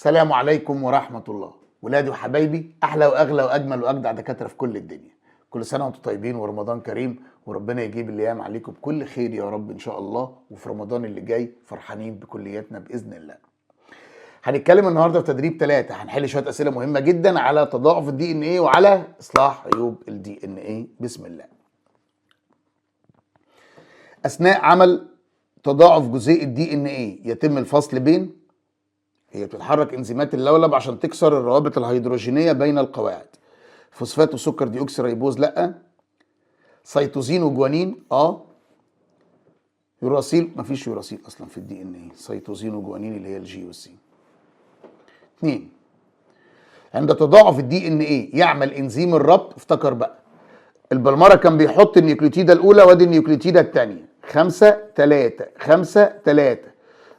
السلام عليكم ورحمة الله. ولادي وحبايبي، أحلى وأغلى وأجمل وأجدع دكاترة في كل الدنيا. كل سنة وأنتم طيبين ورمضان كريم، وربنا يجيب الأيام عليكم بكل خير يا رب إن شاء الله. وفي رمضان اللي جاي فرحانين بكلياتنا بإذن الله. هنتكلم النهارده في تدريب 3، هنحل شوية أسئلة مهمة جدا على تضاعف الدي ان ايه وعلى إصلاح عيوب الدي ان ايه. بسم الله. أثناء عمل تضاعف جزيء الدي ان ايه يتم الفصل بين، هي بتتحرك انزيمات اللولب عشان تكسر الروابط الهيدروجينيه بين القواعد. فوسفات وسكر ديوكسي ريبوز لا. سيتوزين وجوانين يوراسيل مفيش يوراسيل اصلا في الدي ان ايه. سيتوزين وجوانين اللي هي الجي والسي. 2. عند تضاعف الدي ان ايه يعمل انزيم الربط. افتكر بقى البلمره كان بيحط النيوكليوتيده الاولى وادي النيوكليوتيده الثانيه 5-3 5-3.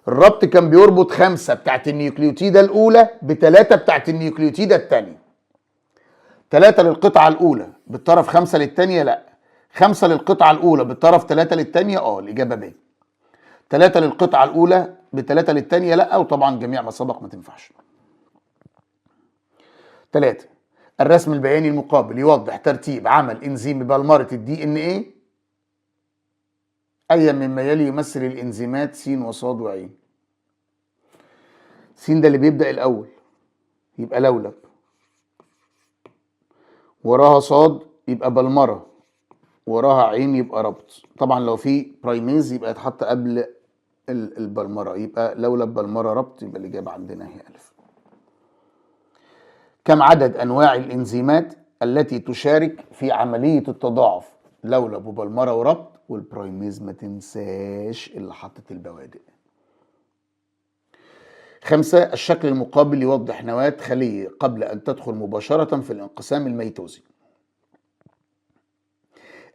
الربط كان بيربط 5 بتاعت النيوكليوتيده الاولى ب3 بتاعت النيوكليوتيده الثانيه. 3 للقطعه الاولى بالطرف 5 للثانيه لا. 5 للقطعه الاولى بالطرف 3 للثانيه الاجابه ب. 3 للقطعه الاولى ب3 للثانيه لا، وطبعا جميع ما سبق ما تنفعش. 3. الرسم البياني المقابل يوضح ترتيب عمل انزيم بلمره الدي ان ايه. اي مما يلي يمثل الانزيمات س وصاد وعين. س ده اللي بيبدأ الأول يبقى لولب، وراها صاد يبقى بلمرة، وراها عين يبقى ربط. طبعا لو في برايميز يبقى يتحط قبل البلمرة، يبقى لولب بلمرة ربط، يبقى الإجابة عندنا هي ألف. كم عدد أنواع الإنزيمات التي تشارك في عملية التضاعف؟ لولب وبلمرة وربط، والبرايميز ما تنساش اللي حطت البوادئ. 5. الشكل المقابل يوضح نواة خلية قبل أن تدخل مباشرة في الانقسام الميتوزي.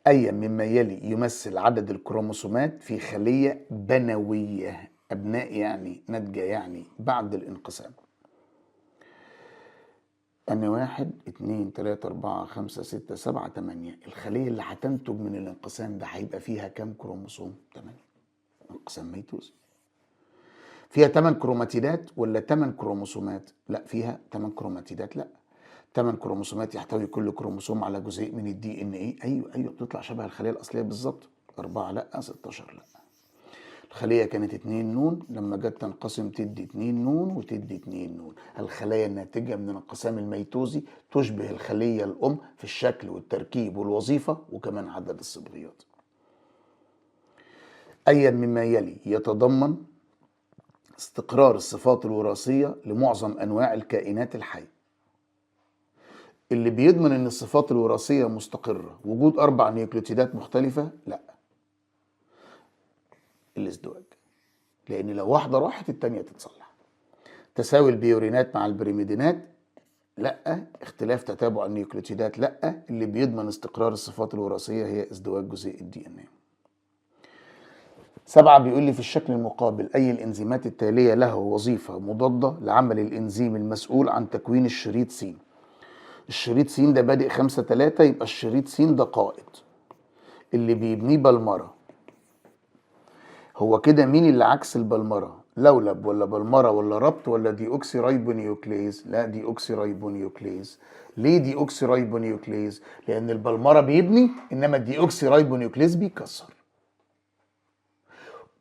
أي مما يلي يمثل عدد الكروموسومات في خلية بنوية. أبناء يعني ناتجة يعني بعد الانقسام. أن 1 2 3 4 5 6 7 8. الخلية اللي هتنتج من الانقسام ده هيبقى فيها كام كروموسوم؟ 8. انقسام ميتوزي. فيها 8 كروماتيدات ولا 8 كروموسومات؟ لا، فيها 8 كروماتيدات. لا، 8 كروموسومات يحتوي كل كروموسوم على جزيء من الدي ان ايه. ايوه بتطلع شبه الخليه الاصليه بالظبط. 4 لا، 16 لا. الخليه كانت 2 نون، لما جت تنقسم تدي 2 نون وتدي 2 نون. الخلايا الناتجه من الانقسام الميتوزي تشبه الخليه الام في الشكل والتركيب والوظيفه وكمان عدد الصبغيات. اي مما يلي يتضمن استقرار الصفات الوراثيه لمعظم انواع الكائنات الحيه. اللي بيضمن ان الصفات الوراثيه مستقره وجود 4 نيوكليوتيدات مختلفه؟ لا، الازدواج، لان لو واحده راحت الثانيه تتصلح. تساوي البيورينات مع البريميدينات؟ لا. اختلاف تتابع النيوكليوتيدات؟ لا. اللي بيضمن استقرار الصفات الوراثيه هي ازدواج جزيء الدي ان ايه. 7 بيقول لي في الشكل المقابل اي الانزيمات التاليه له وظيفه مضاده لعمل الانزيم المسؤول عن تكوين الشريط س. الشريط س ده بادئ 5-3، يبقى الشريط س ده قائد اللي بيبنيه بلمرة. هو كده مين اللي عكس البلمرة؟ لولب ولا بلمرة ولا ربط ولا دي اوكسي رايبونيوكليز؟ لا، دي اوكسي رايبونيوكليز. ليه دي اوكسي رايبونيوكليز؟ لان البلمرة بيبني انما الدي اوكسي رايبونيوكليز بيكسر.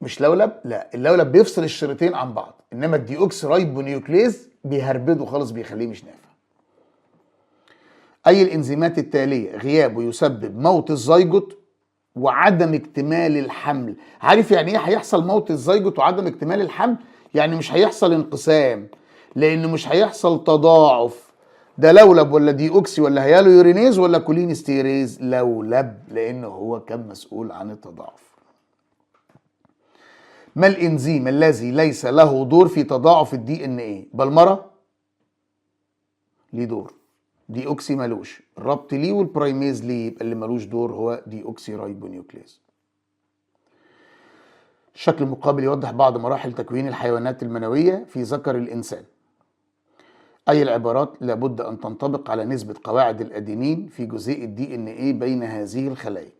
مش لولب، لا، اللولب بيفصل الشريطين عن بعض، انما الدي اوكسي رايبونيوكليز بيهربده خالص، بيخليه مش نافع. اي الانزيمات التالية غيابه يسبب موت الزيجوت وعدم اكتمال الحمل؟ عارف يعني ايه هيحصل موت الزيجوت وعدم اكتمال الحمل؟ يعني مش هيحصل انقسام، لانه مش هيحصل تضاعف. ده لولب ولا دي اوكسي ولا هيالو يورينيز ولا كولينستيريز؟ لولب، لانه هو كان مسؤول عن التضاعف. ما الانزيم الذي ليس له دور في تضاعف الدي ان ايه؟ بلمرة ليه دور، دي اوكسي مالوش. الربط ليه والبرايميز ليه، يبقى اللي مالوش دور هو دي اوكسي رايبونيوكليز. الشكل المقابل يوضح بعض مراحل تكوين الحيوانات المنوية في ذكر الإنسان. أي العبارات لابد أن تنطبق على نسبة قواعد الأدينين في جزيء الدي إن إيه بين هذه الخلايا؟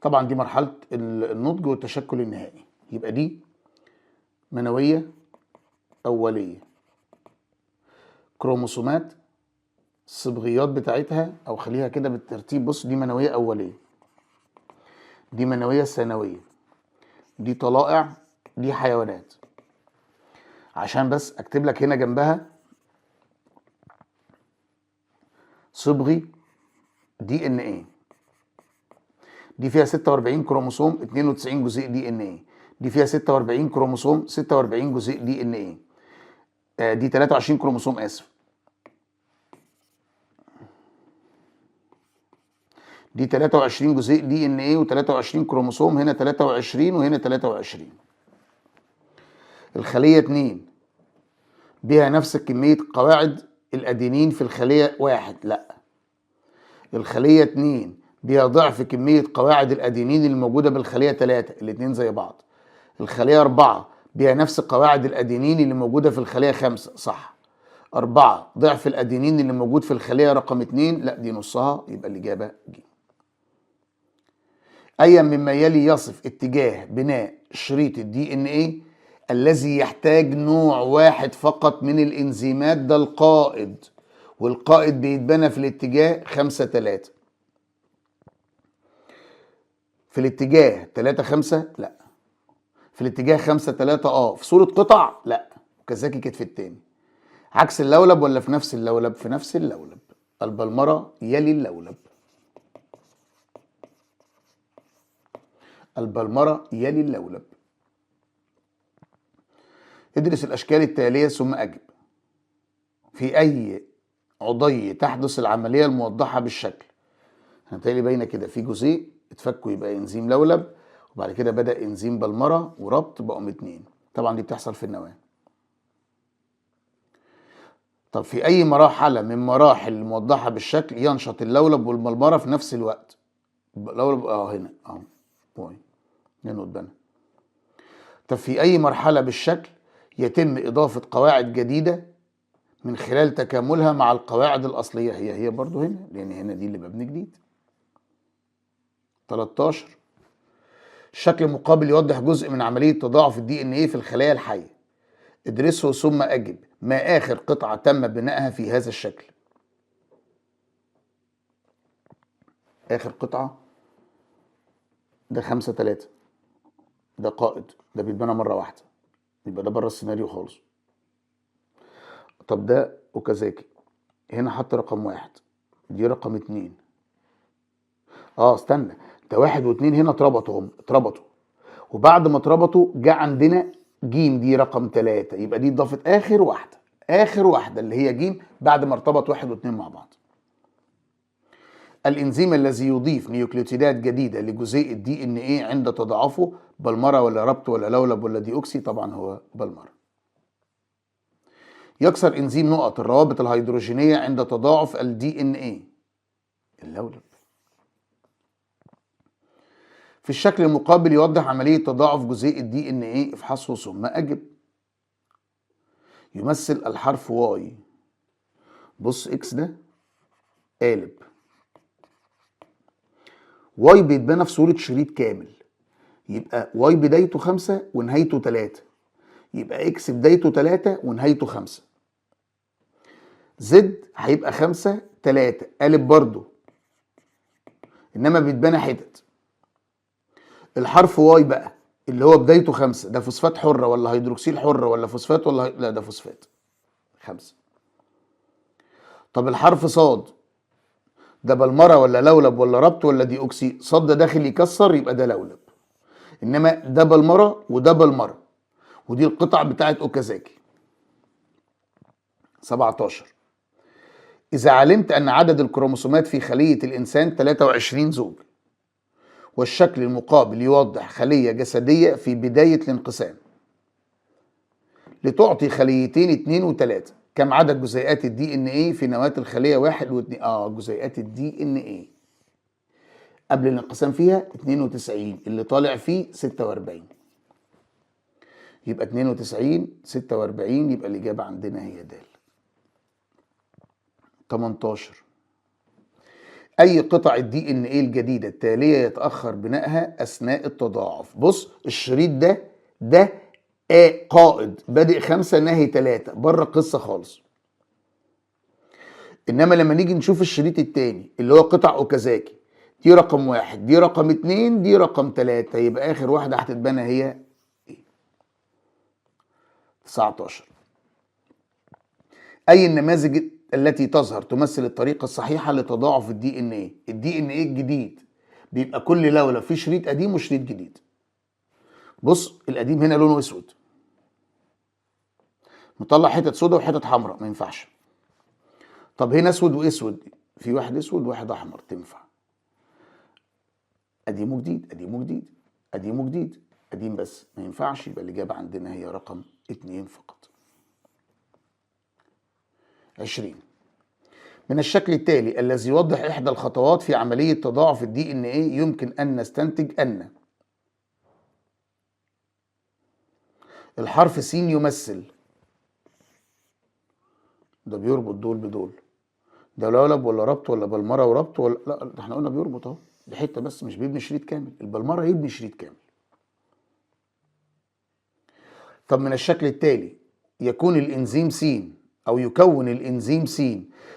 طبعا دي مرحلة النضج والتشكل النهائي، يبقى دي منوية أولية كروموسومات، الصبغيات بتاعتها، او خليها كده بالترتيب. بص، دي منوية اولية، دي منوية ثانوية، دي طلائع، دي حيوانات. عشان بس اكتب لك هنا جنبها صبغي دي ان ايه، دي فيها 46 كروموسوم 92 جزيء دي ان ايه، دي فيها 46 كروموسوم 46 جزيء دي ان ايه، دي 23 كروموسوم اسف، دي 23 جزيء دي ان ايه و23 كروموسوم، هنا 23 وهنا 23. الخلية 2 بها نفس كمية قواعد الأدينين في الخلية 1، لا، الخلية 2 بها ضعف كمية قواعد الأدينين الموجودة بالخلية 3، الاتنين زي بعض. الخلية 4 بها نفس قواعد الأدينين اللي موجودة في الخلية 5، صح. 4 ضعف الأدينين اللي موجود في الخلية رقم 2، لا دي نصها، يبقى الإجابة ج. أي مما يلي يصف اتجاه بناء شريط الدي ان ايه الذي يحتاج نوع واحد فقط من الانزيمات؟ ده القائد، والقائد بيتبنى في الاتجاه 5-3. في الاتجاه 3-5 لا، في الاتجاه 5-3 في صورة قطع لا، كذاكي كتف التاني. عكس اللولب ولا في نفس اللولب؟ في نفس اللولب. البلمرة يلي اللولب، البلمرة يلي اللولب. ادرس الأشكال التالية ثم أجب. في أي عضي تحدث العملية الموضحة بالشكل؟ هنتهيألي باينة كده، في جزيء اتفكوا يبقى انزيم لولب، وبعد كده بدأ انزيم بلمرة وربط بقوا 2. طبعا دي بتحصل في النواة. طب في أي مرحلة من مراحل الموضحة بالشكل ينشط اللولب والملمرة في نفس الوقت؟ اللولب هنا هنا قدامنا. طب في أي مرحلة بالشكل يتم إضافة قواعد جديدة من خلال تكاملها مع القواعد الأصلية؟ هي برضو هنا، لأن هنا دي اللي مبني جديد. 13 الشكل المقابل يوضح جزء من عملية تضاعف الدي ان ايه في الخلايا الحية. ادرسه ثم أجب. ما آخر قطعة تم بنائها في هذا الشكل؟ آخر قطعة ده 5-3، ده قائد، ده بيتبنى مرة واحدة، يبقى ده بره السيناريو خالص. طب ده اوكازاكي، هنا حط رقم 1، دي رقم 2. استنى، ده 1 و2 هنا اتربطوا، وبعد ما اتربطوا جه عندنا جيم، دي رقم 3، يبقى دي اضافت اخر واحده اللي هي جيم بعد ما ارتبط 1 و2 مع بعض. الانزيم الذي يضيف نيوكليوتيدات جديده لجزيء الدي ان ايه عند تضاعفه، بلمره ولا ربط ولا لولب ولا ديوكسي؟ طبعا هو بلمره. يكسر انزيم نقط الروابط الهيدروجينيه عند تضاعف الدي ان ايه؟ اللولب. في الشكل المقابل يوضح عملية تضاعف جزيء الدي ان ايه، افحصه ثم اجب. يمثل الحرف واي، بص اكس ده قالب، واي بيتبنى في صورة شريط كامل، يبقى واي بدايته 5 ونهايته 3، يبقى اكس بدايته 3 ونهايته 5. زد هيبقى 5-3 قالب برضه، انما بيتبنى حتت. الحرف واي بقى اللي هو بدايته 5، ده فوسفات حرة ولا هيدروكسيل حرة ولا فوسفات ولا لا ده فوسفات 5. طب الحرف صاد ده بلمرة ولا لولب ولا ربط ولا ديوكسي؟ صاد ده داخل يكسر يبقى ده لولب، انما ده بلمرة وده بلمرة، ودي القطع بتاعت اوكازاكي. 17 إذا علمت أن عدد الكروموسومات في خلية الإنسان 23 زوج، والشكل المقابل يوضح خلية جسدية في بداية الانقسام، لتعطي خليتين 2 و3، كم عدد جزيئات الدي ان ايه في نواة الخلية 1 و2؟ جزيئات الدي ان ايه قبل الانقسام فيها 92، اللي طالع فيه 46، يبقى 92 46، يبقى الإجابة عندنا هي د. 18 أي قطع الدي ان ايه الجديدة التالية يتأخر بنائها أثناء التضاعف؟ بص الشريط ده قائد بادئ 5 ناهي 3، بره القصة خالص. انما لما نيجي نشوف الشريط التاني اللي هو قطع اوكازاكي، دي رقم 1، دي رقم 2، دي رقم 3، يبقى اخر واحده هتتبنى هي ايه؟ 19. اي النماذج التي تظهر تمثل الطريقه الصحيحه لتضاعف الدي ان ايه؟ الدي ان ايه الجديد بيبقى كل لولب فيه شريط قديم وشريط جديد. بص القديم هنا لونه اسود، مطلع حتت سودا وحتت حمراء، ما ينفعش. طب هنا اسود واسود، في واحد اسود وواحد احمر، تنفع. قديم وجديد، قديم وجديد، قديم وجديد، قديم بس ما ينفعش، يبقى الاجابه عندنا هي رقم 2 فقط. 20. من الشكل التالي الذي يوضح احدى الخطوات في عمليه تضاعف الدي ان ايه يمكن ان نستنتج ان الحرف س يمثل، ده بيربط دول بدول، ده لولب ولا ربط ولا بلمره وربط ولا لا، ده احنا قلنا بيربط اهو، دي حته بس مش بيبني شريط كامل، البلمره يبني شريط كامل. طب من الشكل التالي يكون الانزيم س او يكون الانزيم س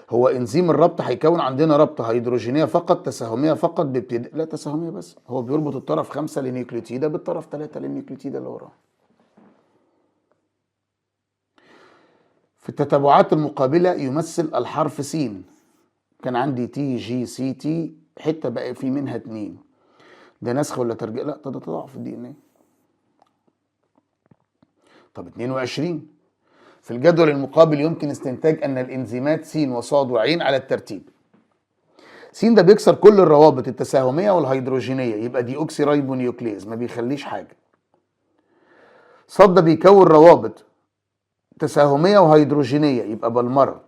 هو انزيم الربط، هيكون عندنا ربط هيدروجينيه فقط، تساهميه فقط، لا تساهميه بس، هو بيربط الطرف 5 للنيوكليوتيده بالطرف 3 للنيوكليوتيده اللي وراه. في التتابعات المقابله يمثل الحرف س، كان عندي تي جي سي تي حته بقى في منها 2، ده نسخ ولا ترجيع؟ لا ده تضاعف الدي ان ايه. طب 22. في الجدول المقابل يمكن استنتاج ان الانزيمات س وصاد وعين على الترتيب. س ده بيكسر كل الروابط التساهميه والهيدروجينيه، يبقى دي اوكسي رايبونيوكليز ما بيخليش حاجه. صاد ده بيكون روابط تساهميه وهيدروجينيه، يبقى بلمره.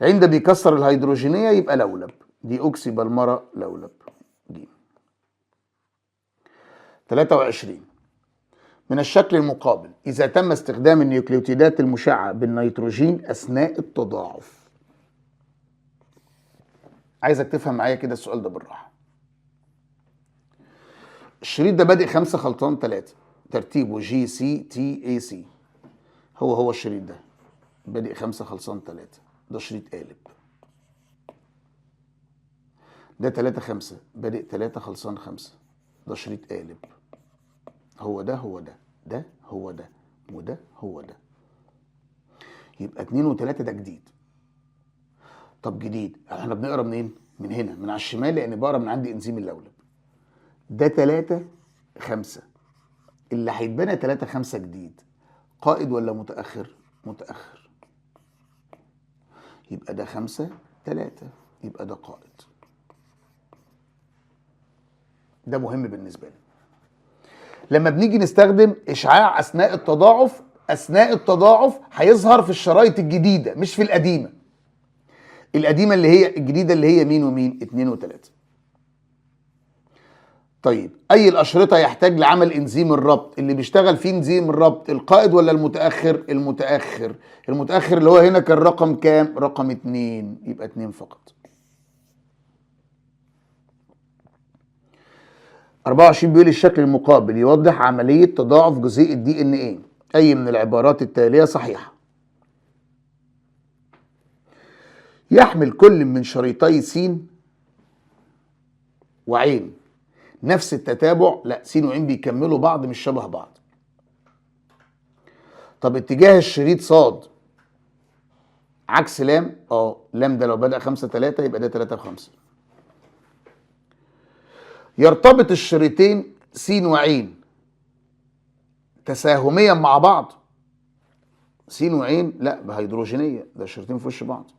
عين ده بيكسر الهيدروجينيه، يبقى لولب، دي اوكسي بلمره لولب ج. 23. من الشكل المقابل إذا تم استخدام النيوكليوتيدات المشعة بالنيتروجين أثناء التضاعف. عايزك تفهم معايا كده السؤال ده بالراحة. الشريط ده بادئ 5 خلطان 3، ترتيبه جي سي تي اي سي، هو الشريط ده بادئ 5 خلطان 3، ده شريط قالب. ده 3 5 بادئ 3 خلطان 5، ده شريط قالب. هو ده هو ده، ده هو ده، وده هو ده، يبقى 2 و3 ده جديد. طب جديد احنا بنقرا منين؟ من هنا، من على الشمال، لان بقرا من عندي انزيم اللولب. ده 3 5 اللي هيتبنى 3 5 جديد، قائد ولا متاخر؟ متاخر، يبقى ده 5 3، يبقى ده قائد. ده مهم بالنسبه لي. لما بنيجي نستخدم اشعاع اثناء التضاعف، اثناء التضاعف هيظهر في الشرايط الجديده مش في القديمه. القديمه اللي هي الجديده اللي هي مين ومين؟ 2 و3. طيب اي الاشرطه يحتاج لعمل انزيم الربط؟ اللي بيشتغل فيه انزيم الربط القائد ولا المتاخر؟ المتاخر. المتاخر اللي هو هنا كان رقم كام؟ رقم 2، يبقى 2 فقط. 24 بيقول الشكل المقابل يوضح عمليه تضاعف جزيء الدي ان ايه، اي من العبارات التاليه صحيحه؟ يحمل كل من شريطي س وعين نفس التتابع؟ لا، س وعين بيكملوا بعض مش شبه بعض. طب اتجاه الشريط صاد عكس لام؟ لام ده لو بدأ 5 3 يبقى ده 3 و5. يرتبط الشريطين س وعين تساهميا مع بعض؟ س وعين لا، بهيدروجينيه، ده الشريطين في وش بعض.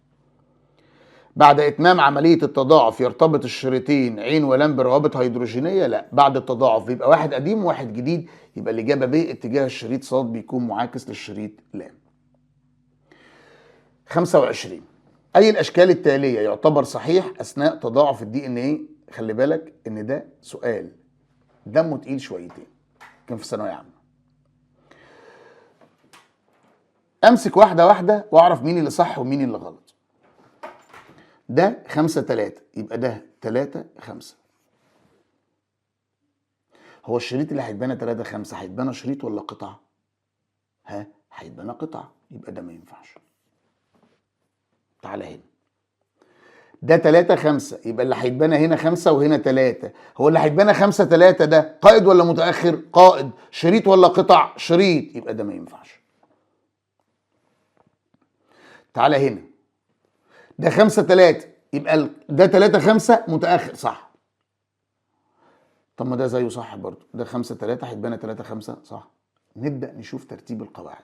بعد اتمام عمليه التضاعف يرتبط الشريطين عين ولام بروابط هيدروجينيه؟ لا، بعد التضاعف بيبقى واحد قديم وواحد جديد، يبقى الاجابه ب، اتجاه الشريط صاد بيكون معاكس للشريط لام. 25. اي الاشكال التاليه يعتبر صحيح اثناء تضاعف الدي ان ايه؟ خلي بالك ان ده سؤال دمه تقيل شويتين، كان في ثانويه عامه. امسك واحده واحده واعرف مين اللي صح ومين اللي غلط. ده 5 3 يبقى ده 3 5. هو الشريط اللي هيتبنى 3 5 هيتبنى شريط ولا قطعه؟ هيتبنى قطعه، يبقى ده ما ينفعش. تعالى هنا، ده 3 5، يبقى اللي هيتبنى هنا 5 وهنا 3. هو اللي هيتبنى 5 3 ده قائد ولا متاخر؟ قائد. شريط ولا قطع؟ شريط. يبقى ده ما ينفعش. تعالى هنا، ده 5 3، يبقى ده 3 5 متاخر، صح. طب ما ده زيه صح برضه، ده 5 3 هيتبنى 3 5، صح. نبدا نشوف ترتيب القواعد.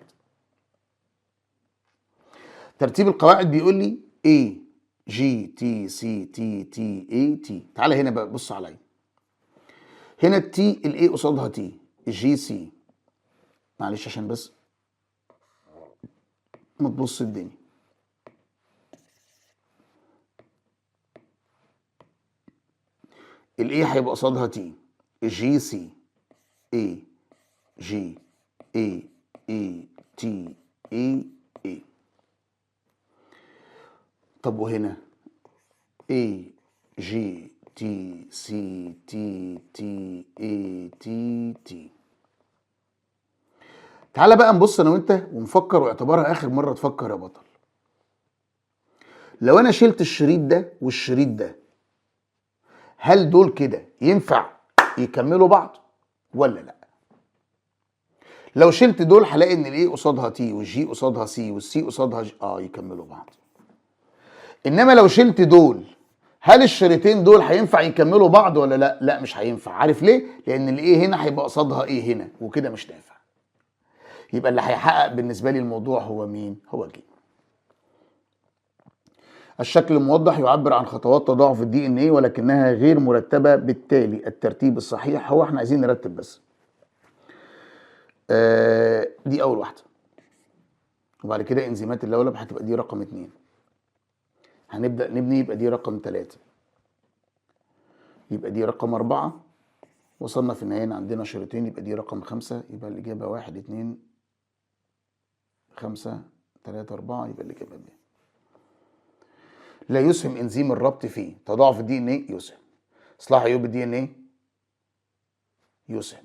ترتيب القواعد بيقول لي A G T C T T A T. تعالى هنا بقى، بص عليا. هنا التي الاي قصادها تي، الجي سي. معلش عشان بس ما تبص الدنيا. الاي هيبقى قصادها تي، الجي سي، اي جي اي اي تي اي اي. طب وهنا اي جي تي سي تي تي اي تي تي. تعالى بقى نبص انا وانت ونفكر، واعتبرها اخر مره تفكر يا بطل. لو انا شلت الشريط ده والشريط ده، هل دول كده ينفع يكملوا بعض ولا لا؟ لو شلت دول هلاقي ان الاي قصادها تي والجي قصادها سي والسي قصادها يكملوا بعض. انما لو شلت دول، هل الشريطين دول هينفع يكملوا بعض ولا لا؟ لا مش هينفع. عارف ليه؟ لان الاي هنا هيبقى قصادها ايه هنا، وكده مش نافع. يبقى اللي هيحقق بالنسبه لي الموضوع هو مين؟ هو ج. الشكل الموضح يعبر عن خطوات تضاعف الدي ان ايه ولكنها غير مرتبه، بالتالي الترتيب الصحيح هو، احنا عايزين نرتب بس. دي اول واحده. وبعد كده انزيمات اللولب هتبقى دي رقم 2. هنبدا نبني، يبقى دي رقم 3، يبقى دي رقم 4. وصلنا في النهايه عندنا شريطين، يبقى دي رقم 5. يبقى الاجابه 1 2 5 3 4. يبقى الاجابه ب. لا يسهم انزيم الربط في تضاعف الدي ان ايه. يسهم. اصلاح عيوب الدي ان ايه. يسهم.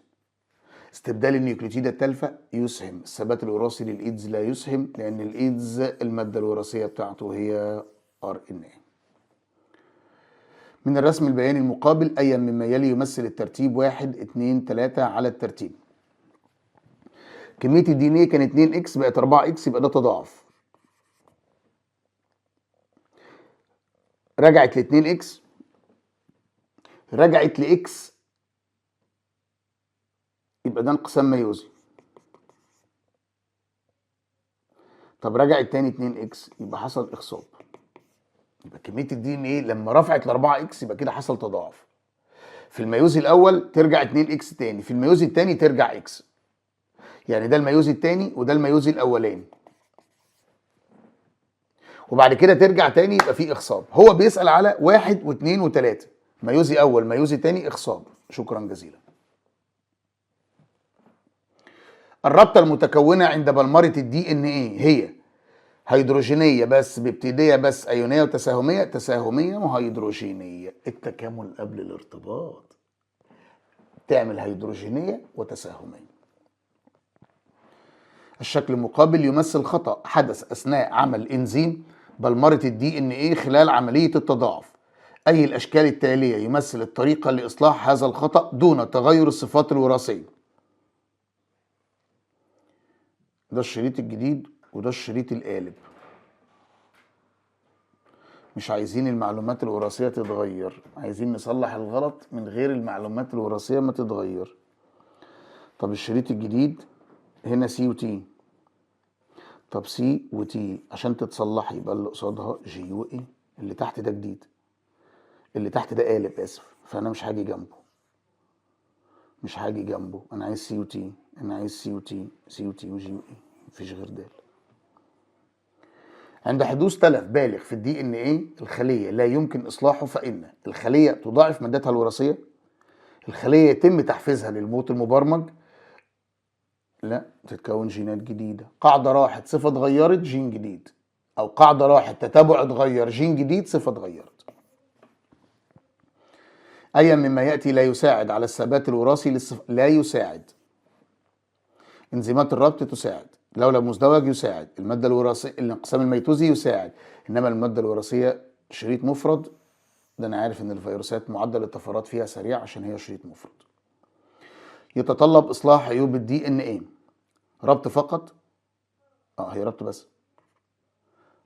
استبدال النيوكليوتيد التالفه. يسهم. الثبات الوراثي للايدز لا يسهم، لان الايدز الماده الوراثيه بتاعته هي ار ان ايه. من الرسم البياني المقابل ايا مما يلي يمثل الترتيب 1 2 3 على الترتيب. كميه الدي ان ايه كان 2 اكس بقت 4 اكس، يبقى ده تضاعف. رجعت ل 2 اكس، رجعت لاكس، يبقى ده انقسام ميوزي. طب رجعت تاني 2 اكس، يبقى حصل اخصاب. يبقى كميه الدي ان ايه لما رفعت ل 4 اكس يبقى كده حصل تضاعف. في الميوزي الاول ترجع 2 اكس تاني، في الميوزي التاني ترجع اكس. يعني ده الميوزي التاني وده الميوزي الاولاني، وبعد كده ترجع تاني يبقى في اخصاب. هو بيسأل على 1 و2 و3، ميوزي اول ميوزي تاني اخصاب. شكرا جزيلا. الرابطه المتكونه عند بلمره الدي ان ايه هي هيدروجينيه بس، بابتديه بس، ايونيه وتساهميه، تساهميه وهيدروجينيه. التكامل قبل الارتباط تعمل هيدروجينيه وتساهميه. الشكل المقابل يمثل خطأ حدث اثناء عمل انزيم بلمره الدي ان ايه خلال عمليه التضاعف. اي الاشكال التاليه يمثل الطريقه لاصلاح هذا الخطأ دون تغير الصفات الوراثيه. ده الشريط الجديد وده الشريط القالب. مش عايزين المعلومات الوراثيه تتغير، عايزين نصلح الغلط من غير المعلومات الوراثيه ما تتغير. طب الشريط الجديد هنا سي وتي. طب سي وتي عشان تتصلح يبقى اللي قصادها جي واي. اللي تحت ده جديد، اللي تحت ده قالب، اسف، فانا مش هاجي جنبه، مش هاجي جنبه. انا عايز سي وتي، انا عايز سي وتي، سي وتي وجي واي، مفيش غير ده. عند حدوث تلف بالغ في الدي ان ايه الخليه لا يمكن اصلاحه، فان الخليه تضاعف مادتها الوراثيه، الخليه يتم تحفيزها للموت المبرمج، لا تتكون جينات جديده. قاعده راحت صفه اتغيرت جين جديد، او قاعده راحت تتابع اتغير جين جديد صفه اتغيرت. ايا مما ياتي لا يساعد على الثبات الوراثي لا يساعد. انزيمات الربط تساعد، لولب مزدوج يساعد، الماده الوراثيه الانقسام الميتوزي يساعد، انما الماده الوراثيه شريط مفرد، ده انا عارف ان الفيروسات معدل الطفرات فيها سريع عشان هي شريط مفرد. يتطلب اصلاح عيوب الدي ان ايه. ربط فقط، هي ربط بس.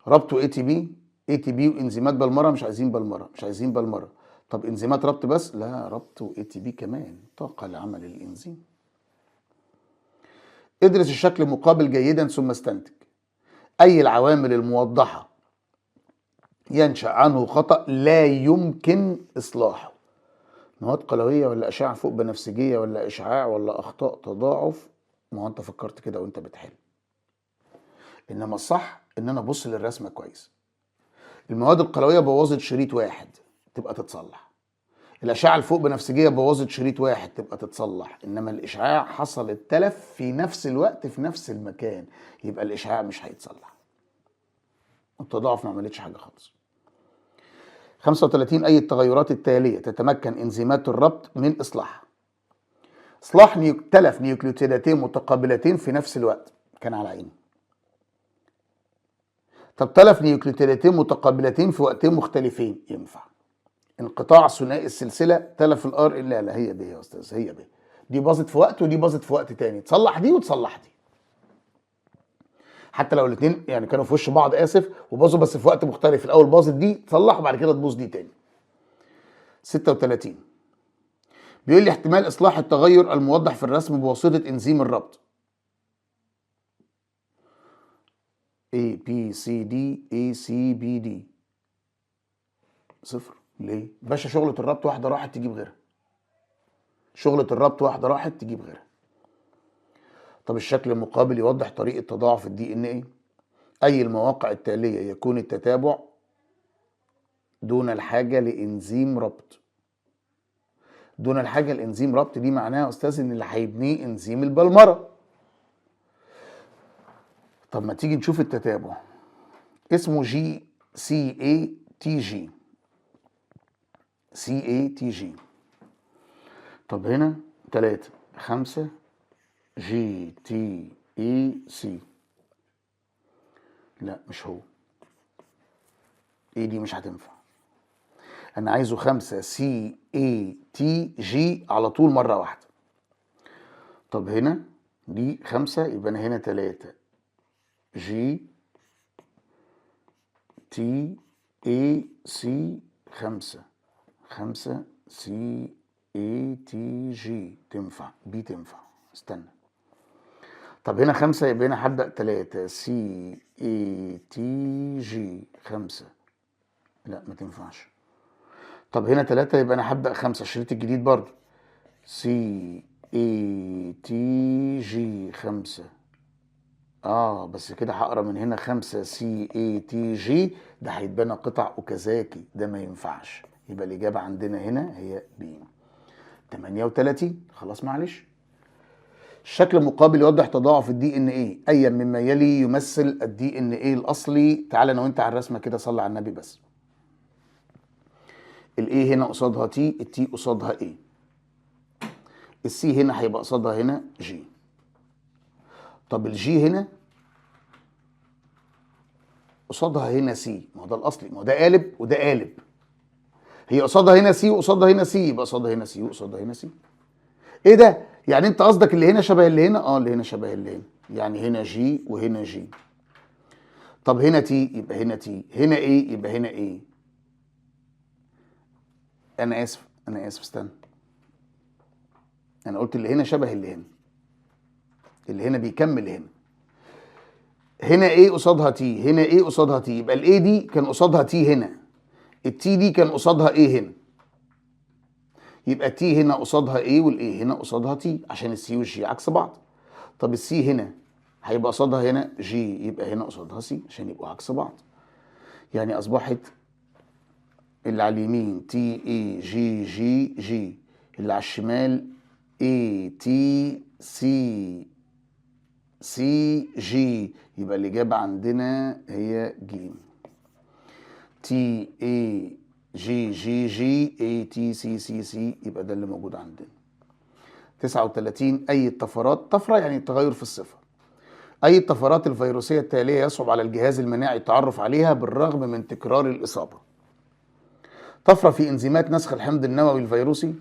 ربط اي تي بي، اي تي بي وانزيمات بالمره، مش عايزين بالمره، مش عايزين بالمره. طب انزيمات ربط بس، لا، ربط واي تي بي كمان، طاقه لعمل الانزيم. ادرس الشكل المقابل جيدا ثم استنتج. اي العوامل الموضحه ينشأ عنه خطأ لا يمكن اصلاحه. مواد قلويه ولا اشعه فوق بنفسجيه ولا اشعاع ولا اخطاء تضاعف؟ ما هو انت فكرت كده وانت بتحل. انما الصح ان انا ابص للرسمه كويس. المواد القلويه بوظت شريط واحد، تبقى تتصلح. الاشعه الفوق بنفسجيه بوظت شريط واحد، تبقى تتصلح. انما الاشعاع حصل التلف في نفس الوقت في نفس المكان، يبقى الاشعاع مش هيتصلح. التضاعف ما عملتش حاجه خالص. 35 اي التغيرات التاليه تتمكن انزيمات الربط من اصلاحها. اصلاح تلف نيوكليوتيداتين متقابلتين في نفس الوقت، كان على عيني. طب تلف نيوكليوتيداتين متقابلتين في وقتين مختلفين، ينفع. انقطاع ثنائي السلسله تلف الار، لا هي دي يا استاذ، هي دي. دي باظت في وقت ودي باظت في وقت تاني، تصلح دي وتصلح دي. حتى لو الاثنين يعني كانوا في وش بعض، اسف، وباظوا بس في وقت مختلف. الاول باظت دي تصلح وبعد كده تبوظ دي تاني. 36 بيقول لي احتمال اصلاح التغير الموضح في الرسم بواسطه انزيم الربط. A B C D A C B D صفر. ليه؟ باشا شغلة الربط واحدة راحت تجيب غيرها. شغلة الربط واحدة راحت تجيب غيرها. طب الشكل المقابل يوضح طريقة تضاعف الدي ان ايه. اي المواقع التالية يكون التتابع دون الحاجة لانزيم ربط. دون الحاجة لانزيم ربط دي معناها يا استاذ ان اللي هيبنيه انزيم البلمرة. طب ما تيجي نشوف التتابع. اسمه جي سي اي تي جي. سي اي تي جي. طب هنا 3 5 جي تي اي سي. لا مش هو، ايه دي مش هتنفع. انا عايزه 5 سي اي تي جي على طول مرة واحدة. طب هنا دي 5، يبقى انا هنا 3 جي تي اي سي 5 سي اي تي جي. تنفع بي، تنفع. استنى. طب هنا 5، يبقى هنا هبدأ 3 سي اي تي جي 5. لا ما تنفعش. طب هنا 3، يبقى انا هبدأ 5 الشريط الجديد برضو سي اي تي جي 5. بس كده هقرا من هنا 5 سي اي تي جي، ده هيتبنى قطع اوكازاكي، ده ما ينفعش. يبقى الإجابة عندنا هنا هي بي. 38 خلاص معلش. الشكل المقابل يوضح تضاعف الدي ان ايه. اي مما يلي يمثل الدي ان ايه الاصلي. تعالى انا وانت على الرسمه كده، صلي على النبي بس. الاي هنا قصادها تي، التي قصادها ايه، السي هنا هيبقى قصادها هنا جي. طب الجي هنا قصادها هنا سي، ما هو ده الاصلي، ما هو ده قالب وده قالب. هي قصادها هنا سي وقصادها هنا سي، يبقى قصادها هنا سي وقصادها هنا سي. ايه ده؟ يعني انت قصدك اللي هنا شبه اللي هنا؟ اللي هنا شبه اللي هنا، يعني هنا جي وهنا جي. طب هنا تي، يبقى هنا تي. هنا ايه، يبقى هنا ايه. انا اسف استنى. انا قلت اللي هنا شبه اللي هنا، اللي هنا بيكمل هنا. هنا ايه قصادها تي، هنا ايه قصادها تي، يبقى الايه دي كان قصادها تي هنا، التي دي كان قصادها ايه هنا. يبقى تي هنا قصادها ايه والايه هنا قصادها تي، عشان السي والجي عكس بعض. طب السي هنا هيبقى قصادها هنا جي، يبقى هنا قصادها سي عشان يبقوا عكس بعض. يعني اصبحت اللي على اليمين تي اي جي جي جي، اللي على الشمال اي تي سي سي جي. يبقى الإجابة عندنا هي ج. تي اي جي جي جي اي تي سي سي سي، يبقى ده اللي موجود عندنا. 39 أي الطفرات، طفرة يعني تغير في الصفة. أي الطفرات الفيروسية التالية يصعب على الجهاز المناعي التعرف عليها بالرغم من تكرار الإصابة. طفرة في انزيمات نسخ الحمض النووي الفيروسي،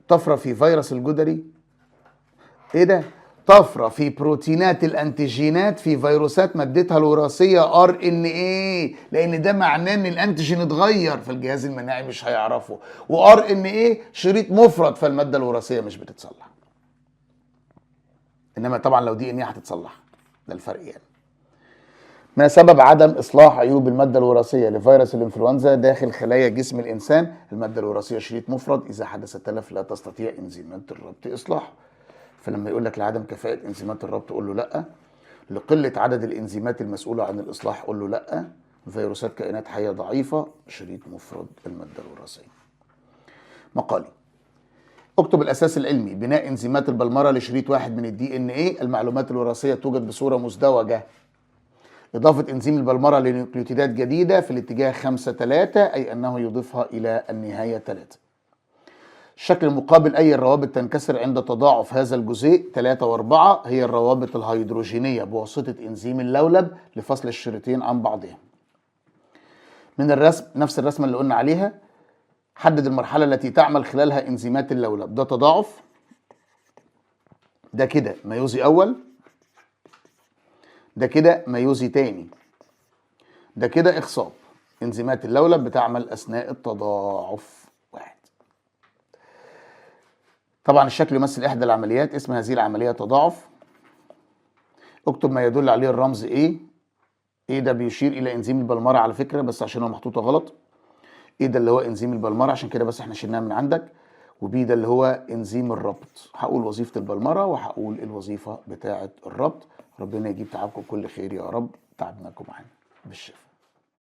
طفرة في فيروس الجدري، ايه ده؟ طفرة في بروتينات الانتيجينات في فيروسات مادتها الوراثية ار ان ايه، لان ده معناه ان الانتيجين اتغير فالجهاز المناعي مش هيعرفه، وار ان ايه شريط مفرد فالمادة الوراثية مش بتتصلح. انما طبعا لو دي ان ايه هتتصلح، ده الفرق يعني. ما سبب عدم اصلاح عيوب الماده الوراثيه لفيروس الانفلونزا داخل خلايا جسم الانسان؟ الماده الوراثيه شريط مفرد، اذا حدث تلف لا تستطيع انزيمات الربط اصلاحه. فلما يقول لك لعدم كفاءه انزيمات الربط قول له لا، لقله عدد الانزيمات المسؤوله عن الاصلاح قول له لا، فيروسات كائنات حيه ضعيفه شريط مفرد الماده الوراثيه. مقالي: اكتب الاساس العلمي بناء انزيمات البلمره لشريط واحد من الدي ان ايه. المعلومات الوراثيه توجد بصوره مزدوجه. إضافة إنزيم البلمرة لنيوكليوتيدات جديدة في الاتجاه 5-3، أي أنه يضيفها إلى النهاية 3. الشكل المقابل أي الروابط تنكسر عند تضاعف هذا الجزيء 3 و4 هي الروابط الهيدروجينية بواسطة إنزيم اللولب لفصل الشريطين عن بعضهم. من الرسم نفس الرسمة اللي قلنا عليها، حدد المرحلة التي تعمل خلالها إنزيمات اللولب. ده تضاعف، ده كده ميوزي أول، ده كده ميوزي تاني، ده كده إخصاب. انزيمات اللولب بتعمل اثناء التضاعف. واحد. طبعا الشكل يمثل احدى العمليات، اسم هذه العمليه تضاعف. اكتب ما يدل عليه الرمز ايه. ايه ده بيشير الى انزيم البلمره على فكره، بس عشان هو محطوطه غلط. ايه ده اللي هو انزيم البلمره، عشان كده بس احنا شلناها من عندك. وبي ده اللي هو انزيم الربط. هقول وظيفه البلمره وهقول الوظيفه بتاعه الربط. ربنا يجيب تعبكم كل خير يا رب. تعبناكم معانا بالشفاء.